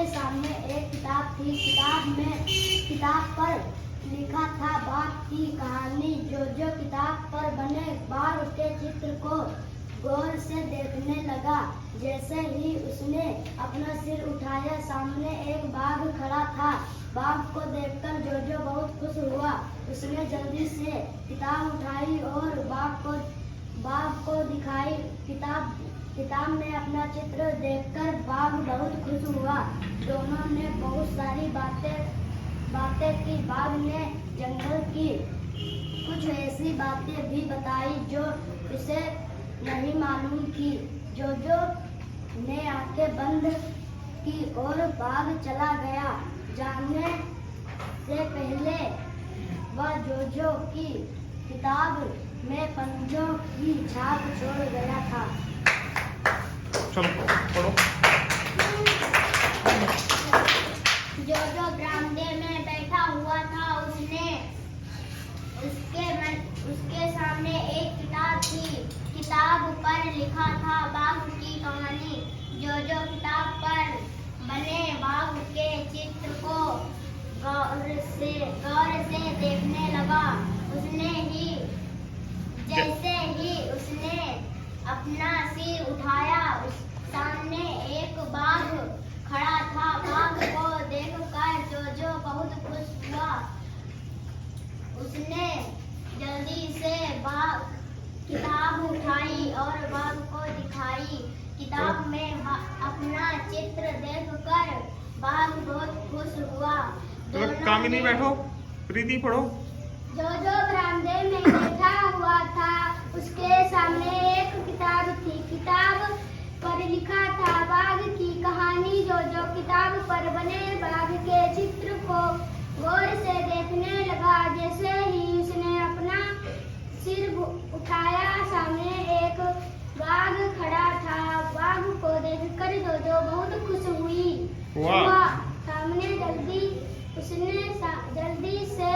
उसके सामने एक किताब थी। किताब पर लिखा था बाघ की कहानी। जो किताब पर बने बाघ के चित्र को गौर से देखने लगा। जैसे ही उसने अपना सिर उठाया, सामने एक बाघ खड़ा था। बाघ को देखकर जोजो बहुत खुश हुआ। उसने जल्दी से किताब उठाई और बाघ को दिखाई। किताब में अपना चित्र देखकर बाघ बहुत खुश हुआ। दोनों ने बहुत सारी बातें की। बाघ ने जंगल की कुछ ऐसी बातें भी बताई जो उसे नहीं मालूम थी। जोजो ने आंखें बंद की और बाघ चला गया। जाने से पहले वह जोजो की किताब में पंजों की छाप छोड़ गया था। चलो पढ़ो। जोजो बरामदे में बैठा हुआ था। उसके सामने एक किताब थी। किताब पर लिखा था बाघ की कहानी। जोजो किताब पर बने बाघ के चित्र को गौर से देखने लगा। जैसे ही उसने अपना सिर उठाया, सामने एक बाघ खड़ा था। बाघ को देखकर जोजो बहुत खुश हुआ। उसने जल्दी से किताब उठाई और बाघ को दिखाई। किताब में अपना चित्र देखकर बाघ बहुत खुश हुआ। कामिनी बैठो, प्रीति पढ़ो। जोजो बरामदे में बैठा हुआ था। उसके सामने एक किताब थी। किताब पर लिखा था बाघ की कहानी। जोजो किताब पर बने बाघ के चित्र को गौर से देखने लगा। जैसे ही उसने अपना सिर उठाया, सामने एक बाघ खड़ा था। बाघ को देखकर जोजो बहुत खुश हुई। उसने जल्दी से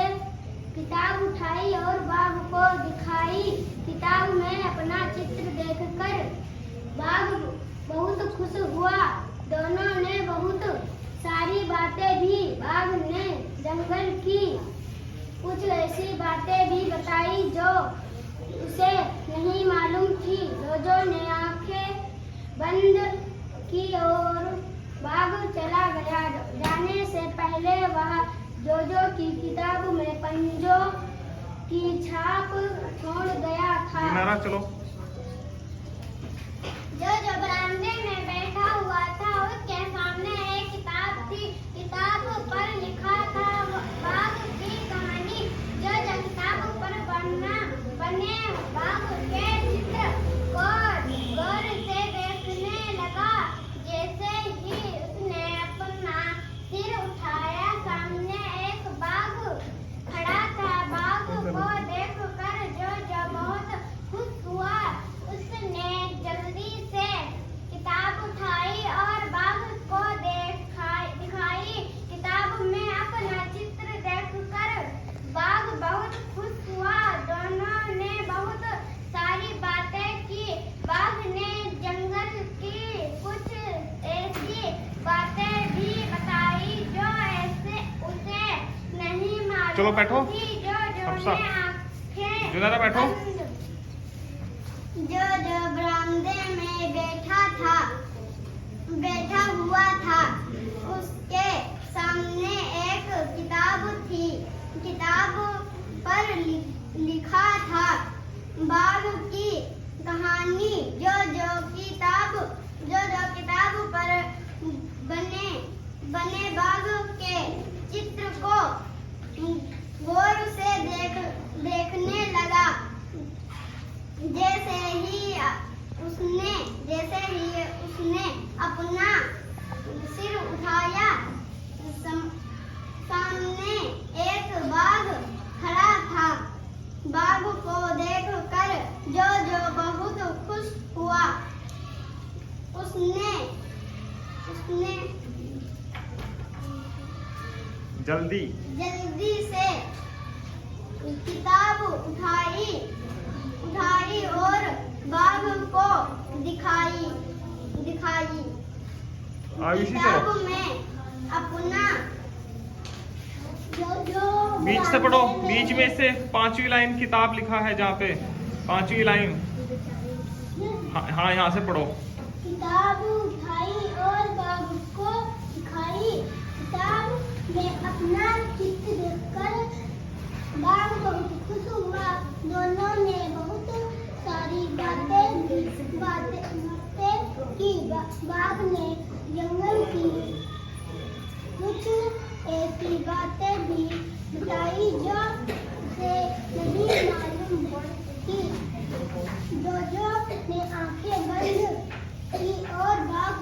किताब उठाई और बाघ को दिखाई। किताब में अपना चित्र देखकर बाघ बहुत खुश हुआ। दोनों ने बहुत सारी बातें भी बाघ ने जंगल की कुछ ऐसी बातें भी बताई जो उसे नहीं मालूम थी। जोजो ने आंखें बंद की और बाघ चला गया। जाने से पहले वह जोजो की किताब में पंजों की छाप छोड़ गया था। चलो। जोजो बरामदे में बैठा हुआ था। उसके सामने एक किताब थी। किताब पर लिखा था बाघ की कहानी। जोजो किताब पर बने बाघ के चित्र को गौर से देखने लगा। जैसे ही उसने अपना सिर उठाया, सामने एक बाघ खड़ा था। बाघ को देखकर जोजो बहुत खुश हुआ। उसने जल्दी से किताब उठाई और बाघ को दिखाई। किताब में अपना चित्र देखकर बाघ बहुत खुश हुआ। दोनों ने बहुत सारी बातें की। बाघ ने जंगल की कुछ ऐसी बातें भी बताई जो उसे नहीं मालूम चलो बैठो। थी। जोजो ने आंखें जुनैरा बैठो। जोजो बरामदे में बैठा हुआ था। उसके सामने एक किताब थी। किताब पर लिखा था बाघ की कहानी। जोजो किताब पर बने बाघ के चित्र को गौर से देखने लगा। जैसे ही उसने अपना सिर उठाया, सामने एक बाघ खड़ा था। बाघ को देखकर जोजो बहुत खुश हुआ। उसने जल्दी से किताब उठाई और बाघ को दिखाई। आयुषी किताब चलो। में अपना जो बीच से पढ़ो, बीच में से 5वीं लाइन किताब लिखा है जहाँ पे 5वीं लाइन। हाँ यहाँ से पढ़ो। किताब उठाई और बाग को दिखाई। किताब में अपना चित्र देखकर बाग बहुत खुश हुआ। दोनों ने बहुत सारी बातें की। बाग ने जंगल की कुछ ऐसी बातें भी बताई जो उसे नहीं मालूम थी। जोजो ने आंखें बंद की और बाग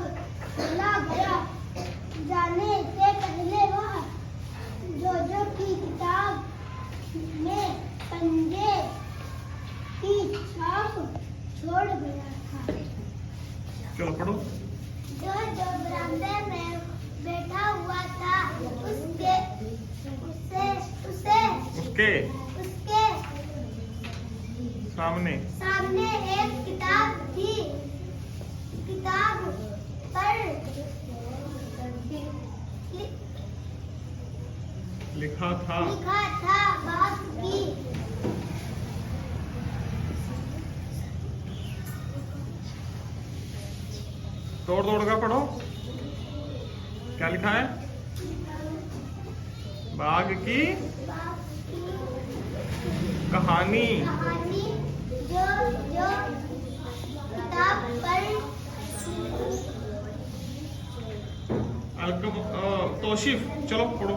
चला गया। जाने से पहले वह जोजो की किताब में पंजे की छाप छोड़ गया था। चलो पढ़ो। जो बरामदे में बैठा हुआ था उसके सामने एक किताब थी। किताब पर लिखा था बाग की दौड़ दौड़ कर पढ़ो। क्या लिखा है? बाग की कहानी। जो किताब पर तौसीफ, चलो पढ़ो।